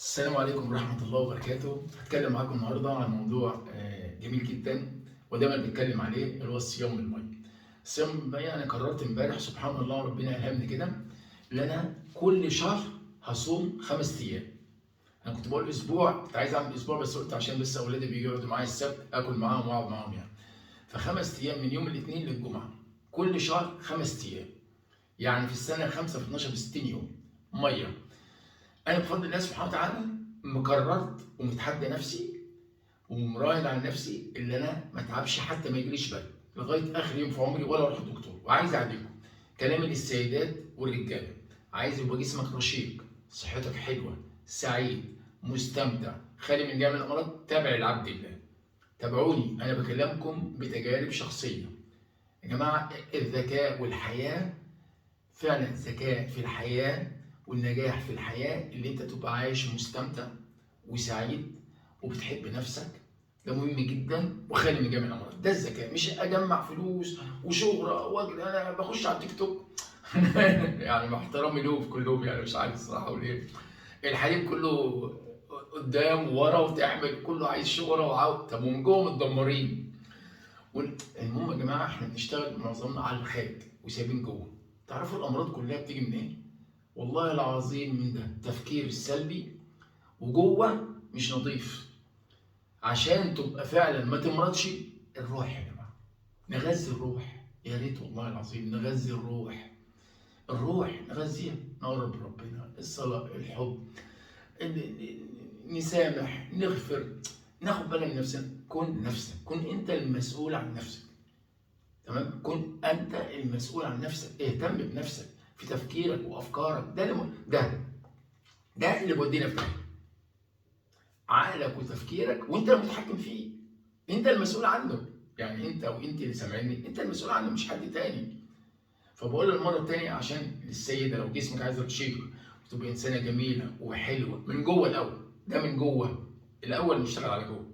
السلام عليكم ورحمة الله وبركاته. هتكلم معاكم النهارده عن موضوع جميل جدا ودايما بنتكلم عليه اللي هو الصيام بالمية. الصيام بالمية أنا قررت امبارح سبحان الله ربنا ألهمني كده إن أنا كل شهر هصوم 5 أيام. أنا كنت بقول أسبوع، كنت عايز أعمل أسبوع بس قلت عشان بس أولادي بيجوا يقعدوا معايا السبت آكل معاهم وأقعد معاهم يعني. ف5 أيام من يوم الاثنين للجمعة، كل شهر 5 أيام. يعني في السنة 5 في 12 ب 60 يوم مية. انا بفضل الله سبحانه وتعالى مقررت ومتحدى نفسي ومراهن على نفسي ان انا ما اتعبش حتى ما يجيليش برد لغايه اخر يوم في عمري ولا اروح للدكتور. وعايز اعدلكم كلامي للسيدات والرجاله، عايز يبقى جسمك رشيق، صحتك حلوه، سعيد، مستمتع، خالي من جميع الامراض. تابع العبد الله، تابعوني، انا بكلمكم بتجارب شخصيه. يا جماعه الذكاء والحياه، فعلا الذكاء في الحياة والنجاح في الحياة اللي انت تبقى عايش مستمتع وسعيد وبتحب نفسك. ده مهم جدا وخالي من جميع الامراض. ده الذكاء، مش اجمع فلوس وشهرة واجري. انا بخش على التيك توك يعني مع احترامي له في كلهم، يعني مش عارف الصراحة اقول ايه. الحليب كله قدام وورا وتعمل كله عايز شهرة وعاوز، طب ومن جوه متدمرين. المهم يا جماعه احنا بنشتغل معظمنا على الخارج وسايبين جوه. تعرفوا الامراض كلها بتيجي من ايه؟ والله العظيم من ده التفكير السلبي، وجوه مش نظيف. عشان تبقى فعلا ما تمرضش، الروح يا جماعه، نغذي الروح. يا ريت والله العظيم نغذي الروح. الروح نغذيها، نقرب ربنا، الصلاه، الحب، نسامح، نغفر، ناخد بالنا من نفسنا. كن نفسك، كن انت المسؤول عن نفسك. تمام؟ كن انت المسؤول عن نفسك، اهتم بنفسك في تفكيرك وافكارك. ده اللي بيودينا في داهيه. عقلك وتفكيرك وانت المتحكم فيه، انت المسؤول عنه. يعني انت وانت اللي سامعيني، انت المسؤول عنه مش حد تاني. فبقول المره التانيه عشان للسيده، لو جسمك عايز رشيق وتبقى انسانه جميله وحلوه من جوه الاول، ده من جوه الاول، نشتغل على جوه.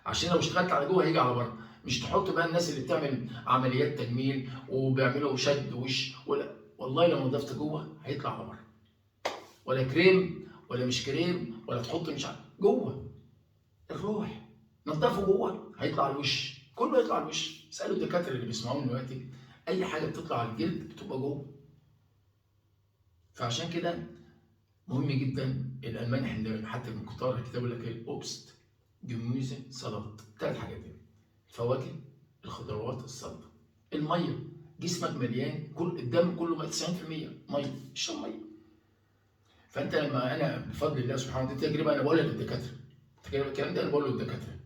عشان لو اشتغلت على جوه هيجي على بره. مش تحط بقى الناس اللي بتعمل عمليات تجميل وبيعملوا شد وش ولا، والله لو نضفت جوه هيطلع على بره. ولا كريم ولا مش كريم ولا تحط مش عارف، جوه الروح. نضفه جوه هيطلع على الوش، كله هيطلع على الوش. اسالوا الدكاتره اللي بيسمعوني دلوقتي، اي حاجه بتطلع على الجلد بتبقى جوه. فعشان كده مهم جدا. الالمان احنا حتى من كتار الكتاب يقول لك الاوبست، جموزه، سلطه، 3 حاجات دي: الفواكه، الخضروات، السلطه، الميه. جسمك مليان، كل الدم كله 90% ميه، اشرب ميه. فانت لما انا بفضل الله سبحانه وتعالى، تجربه انا بقولها للدكاتره، الكلام ده انا بقوله للدكاتره.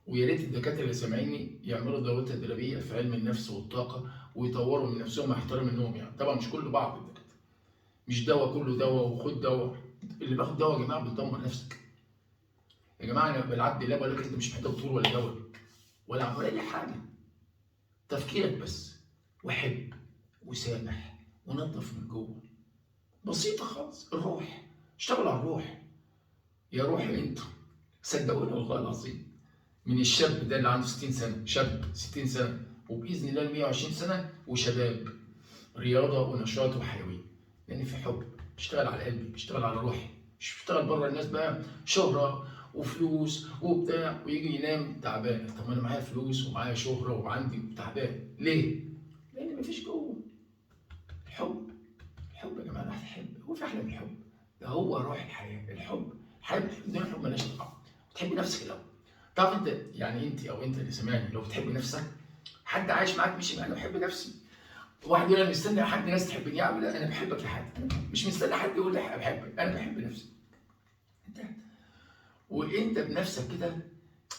ويا ريت الدكاتره اللي سامعيني يعملوا دورات تدريبيه في علم النفس والطاقه ويطوروا من نفسهم مع احترام منهم. يعني طبعا مش كل بعض الدكاتره، مش دواء كله دواء وخد دواء. اللي باخد دواء يا جماعه بتدمر نفسك. يا جماعه انا بالعبد الله بقول لك انت مش محتاج دكتور ولا دواء ولا اي حاجه. تفكيرك بس، وحب وسامح ونظف من جوه. بسيطه خالص. الروح، اشتغل على الروح. يا روحي انت، صدقوني والله العظيم، من الشاب ده اللي عنده 60 سنه، شاب 60 سنه، وباذن الله 120 سنه وشباب، رياضه ونشاط وحيويه. لان في حب بيشتغل على قلبي، بيشتغل على روحي، مش بيشتغل بره الناس بقى شهره وفلوس وبتاع ويجي ينام تعبان. طب انا معايا فلوس ومعايا شهره وعندي تعبان ليه؟ لان مفيش جوه الحب. الحب يا جماعه، الواحد يحب، هو في احلى من الحب؟ ده هو روح الحياه. الحب، الحياه بدون الحب مالهاش طعم. تحب نفسك الاول. تعرف انت يعني انت او انت اللي سامعني، لو بتحب نفسك، حد عايش معاك مش انا بحب نفسي. واحد يقول انا مستني حد ناس تحبني، يا عم لا، انا بحبك لحد، مش مستني حد يقول لي بحبك، انا بحب نفسي. انت وانت بنفسك كده،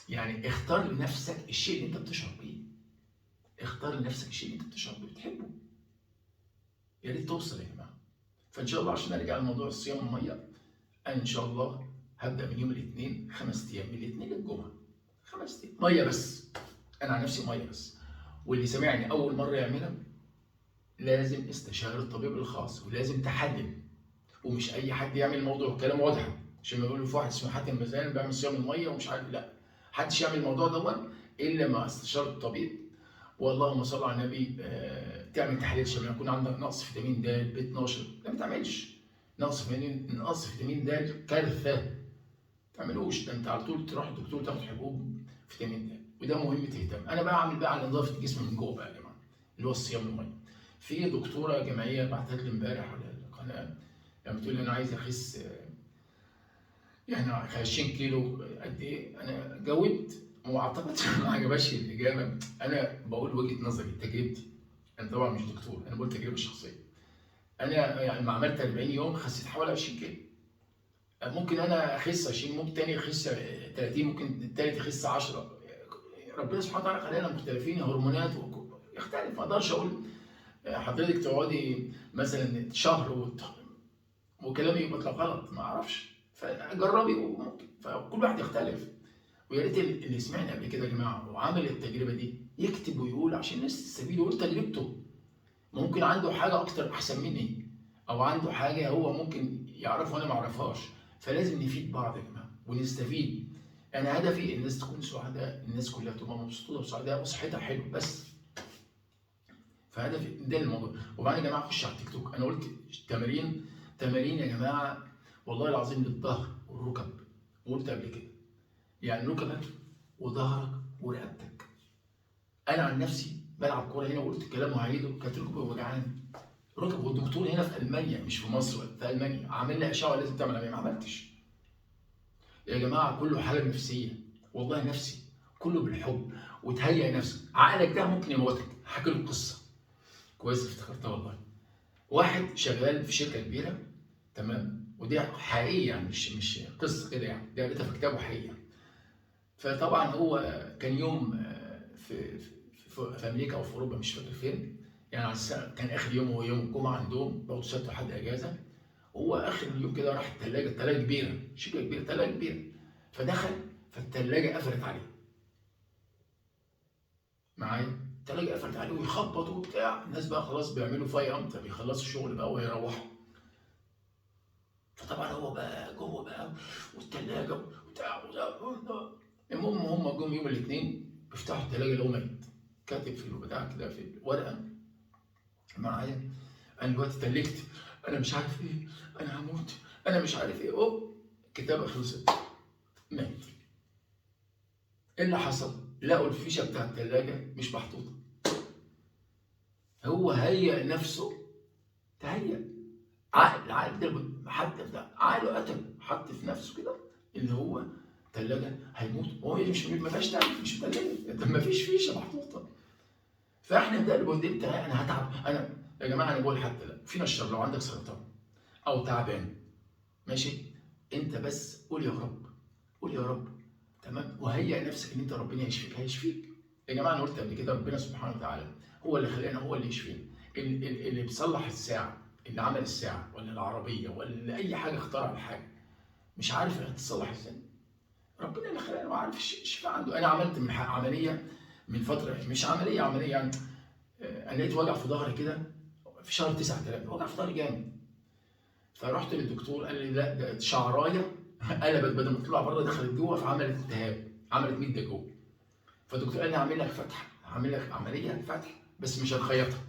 يعني اختار لنفسك الشيء اللي انت بتشعر بيه. اختار لنفسك الشيء اللي انت بتشعر بيه بتحبه. يا ريت توصل يا جماعه. فان شاء الله عشان نرجع لموضوع الصيام والميه، انا ان شاء الله هبدا من يوم الاثنين 5 ايام، من الاثنين للجمعه 5 ايام ميه بس. انا عن نفسي ميه بس. واللي سمعني اول مره يعملها لازم استشاره الطبيب الخاص، ولازم تحلل. ومش اي حد يعمل الموضوع، كلام واضح. عشان ما يقولوا في واحد اسمه حاتم مزان بيعمل صيام الميه ومش عارف، لا، محدش يعمل الموضوع ده الا مع استشاره الطبيب. واللهم صل على النبي. تعمل تحاليل عشان يكون عندك نقص فيتامين د، ب 12، لا ما تعملش. نقص فيتامين د كارثه، ما تعملوش. ده انت على طول تروح الدكتور تاخد حبوب فيتامين د، وده مهم تهتم. انا بقى اعمل بقى على نظافه الجسم من جوه بقى يا جماعه، اللي هو الصيام والميه. في دكتوره جامعيه بعتت لي امبارح على القناه، يعني بتقول لي انا عايز اخس يعني 20 كيلو قد ايه. انا جاوبت واعتقد ما عجبهاش الاجابه. انا بقول وجهه نظري تجربتي، انا طبعا مش دكتور، انا بقول تجربه شخصيه. انا يعني ما عملت 40 يوم خسيت حوالي 20 كيلو. ممكن انا اخس 20، ممكن تاني يخس 30، ممكن التالت يخس 10. ربنا سبحانه وتعالى خلينا مختلفين، هرمونات يختلف. ما اقدرش اقول حضرتك تقعدي مثلا شهر وكلامي يبقى غلط، ما اعرفش. فجربي وممكن، فكل واحد يختلف. ويا ريت اللي سمعنا قبل كده يا جماعه وعمل التجربه دي يكتب ويقول عشان الناس تستفيد ويقول تجربته. ممكن عنده حاجه اكتر احسن مني، او عنده حاجه هو ممكن يعرفها وانا ما اعرفهاش. فلازم نفيد بعض يا جماعه ونستفيد. انا هدفي الناس تكون سعداء، الناس كلها تبقى مبسوطه وسعداء وصحتها حلوه بس. فهدفي ده الموضوع. وبعدين يا جماعه خش على التيك توك، انا قلت تمارين يا جماعه والله العظيم للظهر والركب. وقلت قبل كده يعني ركبك وظهرك ورقبتك. انا عن نفسي بلعب كوره هنا وقلت الكلام وهعيده، كانت ركبي وجعاني ركب، والدكتور هنا في المانيا مش في مصر، في المانيا عامل لي اشعه لازم تعمل عمليه، ما عملتش. يا جماعه كله حاله نفسيه، والله نفسي، كله بالحب. وتهيئ نفسك، عقلك ده ممكن يموتك. هحكي لك قصه كويس افتكرتها والله. واحد شغال في شركه كبيره، تمام، ودي حقيقيه يعني مش قصه كده يعني، دي قريتها في كتاب وحقيقيه. فطبعا هو كان يوم في امريكا او في اوروبا مش فاكر فين، يعني على كان اخر يوم، هو يوم الجمعه عندهم، برضه سبت وحد اجازه. هو اخر اليوم كده راح الثلاجه كبيره، شركه كبيره، ثلاجه كبيره. فدخل فالثلاجه قفلت عليه، معايا الثلاجه قفلت عليه ويخبط وبتاع. الناس بقى خلاص بيعملوا فاي امتى بيخلصوا الشغل بقى ويروحوا. فطبعا هو بقى جوه بقى والثلاجه وبتاع. المهم هم جم يوم الاثنين بيفتحوا الثلاجه لقوا ميت، كاتب في البتاع كده في الورقه معايا: انا دلوقتي اتلجت، انا مش عارف ايه، انا هموت، انا مش عارف ايه. اوب، الكتابه خلصت، مات. ايه اللي حصل؟ لقوا الفيشه بتاع الثلاجه مش محطوطه. هو هيأ نفسه، تهيأ. العقل ده حتى في عقله قتل، حط في نفسه كده ان هو ثلاجه هيموت، وهو مش ما فيهاش تلج، مش ثلاجه، ما فيش فيشه محطوطه. فاحنا ده اللي بقول انا هتعب. انا يا جماعه انا بقول حتى لا في نشر، لو عندك سرطان او تعبان ماشي، انت بس قول يا رب، قول يا رب، تمام، وهيئ نفسك ان انت ربنا يشفيك، هيشفيك. يا جماعه انا قلت قبل كده ربنا سبحانه وتعالى هو اللي خلقنا، هو اللي يشفينا. اللي بيصلح الساعه، اللي عمل الساعه ولا العربيه ولا اي حاجه اخترع الحاجه، مش عارف هتتصلح ازاي. ربنا اللي خلقنا وعارف الشفاء عنده. انا عملت من عمليه من فتره، مش عمليه يعني، انا لقيت وجع في ظهري كده في شهر 9 3، وجع في ظهري جامد. فرحت للدكتور قال لي لا ده شعرايه قلبت، بدل ما تطلع بره دخلت جوه، فعملت التهاب، عملت ميده جوه. فالدكتور قال لي هعمل لك فتح، هعمل لك عمليه فتح بس مش هنخيطها،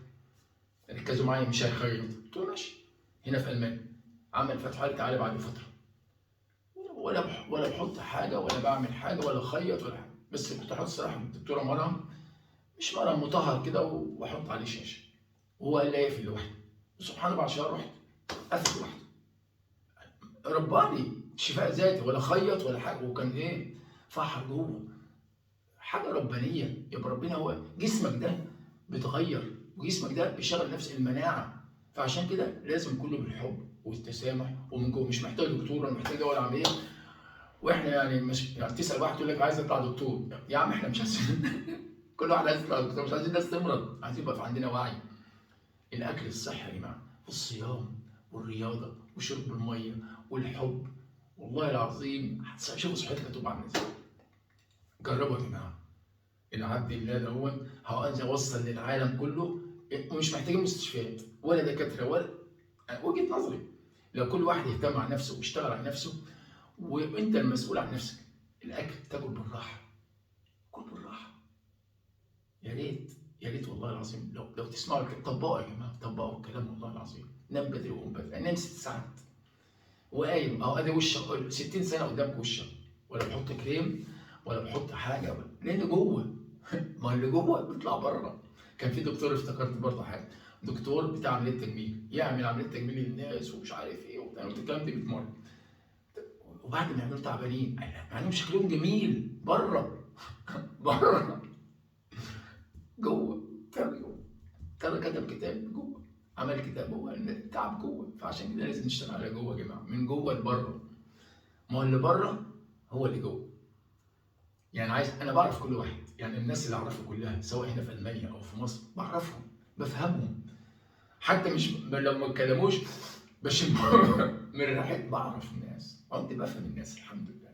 ركزوا معايا، مش هيخيط. قلت له ماشي. هنا في المانيا عمل فتح، قال لي تعالى بعد فتره. ولا بحط حاجه ولا بعمل حاجه ولا خيط ولا حاجه، بس كنت احط صراحه الدكتوره مرهم، مش مرهم مطهر كده، واحط عليه شاشه، وهو قال لي يقفل لوحده. سبحان الله بعد شهر رحت قفل لوحده. رباني شفاء ذاتي، ولا خيط ولا حاجه، وكان ايه فحر جوه، حاجه ربانيه. يبقى ربنا هو جسمك ده بيتغير، وجسمك ده بيشغل نفس المناعه. فعشان كده لازم كله بالحب والتسامح ومن جوه، مش محتاج دكتور ولا محتاج ولا عمليه. واحنا يعني مش يعني تسال واحد يقول لك عايز اطلع دكتور، يا عم احنا مش عايزين كل واحد عايز يطلع دكتور، مش عايزين الناس تمرض، عايزين يبقى في عندنا وعي. الاكل الصحي يا جماعه، والصيام والرياضه وشرب الميه والحب، والله العظيم شوفوا صحتك هتبقى عامله ازاي. جربوا يا جماعه. العبد الله دوت عايز اوصل للعالم كله، ومش محتاجين مستشفيات ولا دكاتره ولا، وجهه نظري لو كل واحد يهتم عن نفسه ويشتغل على نفسه، وانت المسؤول عن نفسك. الاكل تاكل بالراحه، كل بالراحه. يا ريت يا ريت والله العظيم لو تسمعوا طبقوا يا جماعه، طبقوا الكلام والله العظيم. نام بدري وقوم بدري، نام 6 ساعات، وقايم اهو، ادي وشك 60 سنه قدامك وشك، ولا بحط كريم ولا بحط حاجه لان جوه ما اللي جوه بيطلع بره. كان في دكتور افتكرت برضه حاجه، دكتور بتاع عمليه تجميل، يعمل عمليه تجميل للناس ومش عارف ايه وبتاع الكلام ده 100 مره، وبعد ما يعملوا تعبانين مع انهم شكلهم جميل بره بره، جوه تعب جوه. كتب كتاب جوه، عمل كتاب هو التعب جوه. فعشان كده لازم نشتغل على جوه يا جماعه، من جوه لبره. ما هو اللي بره هو اللي جوه. يعني انا بعرف كل واحد، يعني الناس اللي اعرفها كلها سواء هنا في المانيا او في مصر بعرفهم، بفهمهم، حتى مش لو ما اتكلموش بشم من ريحتهم بعرف الناس، كنت بفهم الناس الحمد لله.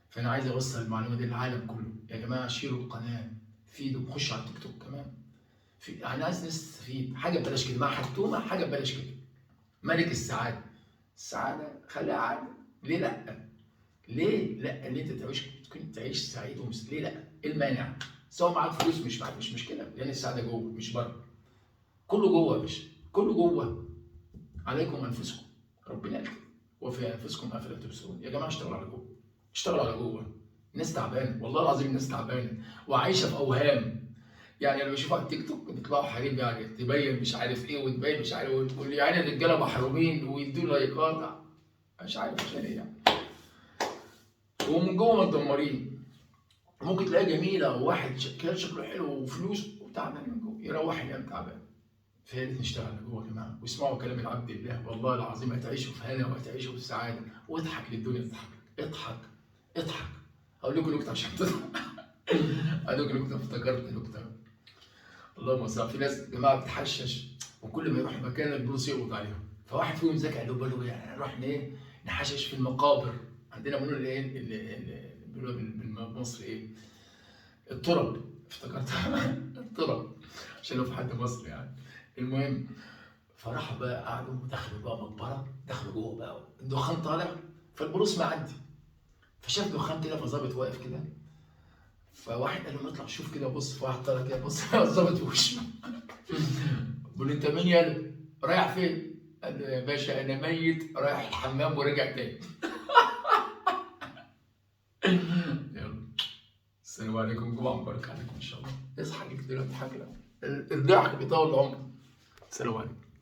فانا عايز اوصل المعلومه دي للعالم كله. يا جماعه شيروا القناه، فيدوا، خش على التيك توك كمان، انا عايز ناس تستفيد. حاجه ببلاش كده مع حتومه، حاجه ببلاش كده. ملك السعاده، السعاده خليها عاده. ليه لا؟ ليه لا اللي انت تعيش سعيد ليه لا؟ ايه المانع؟ سواء معاك فلوس مش معاك مش مشكله، لان السعاده جوه مش بره. كله جوه يا باشا، كله جوه. عليكم انفسكم، ربنا قال كده، وفي انفسكم افلا تبصرون. يا جماعه اشتغلوا على جوه، اشتغلوا على جوه. الناس تعبانه والله العظيم، الناس تعبانه وعايشه في اوهام. يعني لما يشوفوا على التيك توك بيطلعوا حريم، يعني تبين مش عارف ايه وتبين مش عارف، وتقول يعني الرجاله محرومين ويدوا لايكات، مش عارف عشان ايه يعني. ومن جوه متدمرين. ممكن تلاقيه جميله وواحد كان شكله حلو وفلوس وتعبان من جوه، يروح ينام تعبان. فيا ريت نشتغل على جوه يا جماعه، واسمعوا كلام العبد الله، والله العظيم هتعيشوا في هنا وهتعيشوا في سعاده. واضحك للدنيا تضحك، اضحك اضحك. هقول لكم نكته عشان تضحك. هقول لكم نكته، افتكرت نكته. اللهم صل. في ناس يا جماعه بتحشش، وكل ما يروح مكان البوليس يقبض عليهم. فواحد فيهم ذكي قال له بقول له نروح ايه نحشش في المقابر. عندنا بنقول الايه اللي بيقولوا بالمصري ايه؟ الترب. افتكرت الترب عشان لو في حد مصري يعني. المهم، فراحوا بقى قعدوا ودخلوا بقى مقبره، دخلوا جوه بقى الدخان طالع، فالبوليس معدي فشاف دخان كده، فظابط واقف كده. فواحد قال له نطلع شوف كده، بص فواحد طلع كده بص الظابط في وشه. بيقول له انت مين يالا؟ رايح فين؟ قال له يا باشا انا ميت رايح الحمام ورجع تاني. يلا، السلام عليكم، جمعه مبارك عليكم ان شاء الله. اصحى لك دلوقتي حاجه، الضحك بيطول العمر. السلام عليكم.